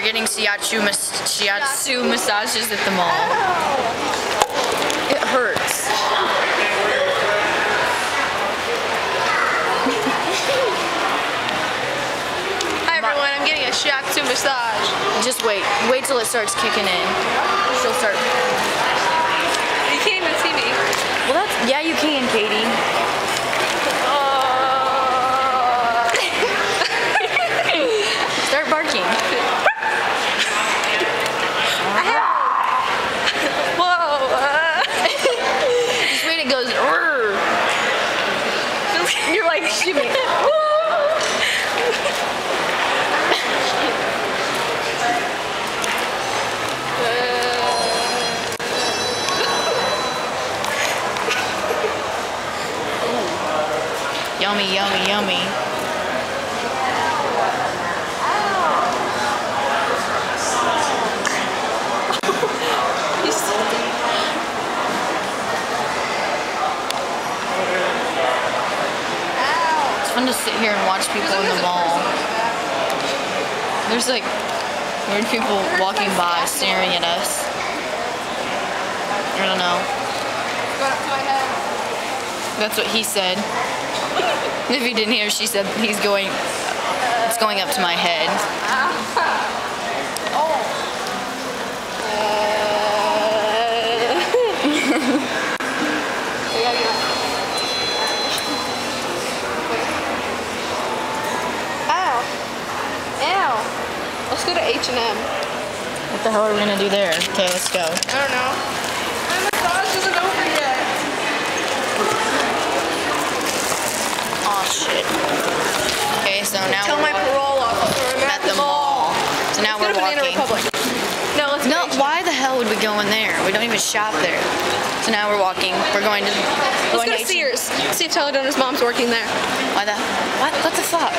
getting shiatsu massages at the mall. It hurts. Hi everyone, I'm getting a shiatsu massage. Just wait till it starts kicking in. She'll start. You can't even see me. Well, yeah, you can, Katie. Start barking. Whoa. Just wait, it goes. You're like shimmy. Yummy, yummy, yummy. It's fun to sit here and watch people in the mall. There's like weird people walking by staring at us. I don't know. That's what he said. If you didn't hear, she said it's going up to my head. Ow. Ow. Let's go to H&M. What the hell are we gonna do there? Okay, let's go. I don't know. My massage isn't over yet. Oh shit. Okay, so now Tell my parole officer I'm at the mall. So now we're Banana walking. Republic. No, let's No, go. why the hell would we go in there? We don't even shop there. So now we're walking. We're going to. Let's go to Sears. See if Teledona's mom's working there. Why the? What? What the fuck?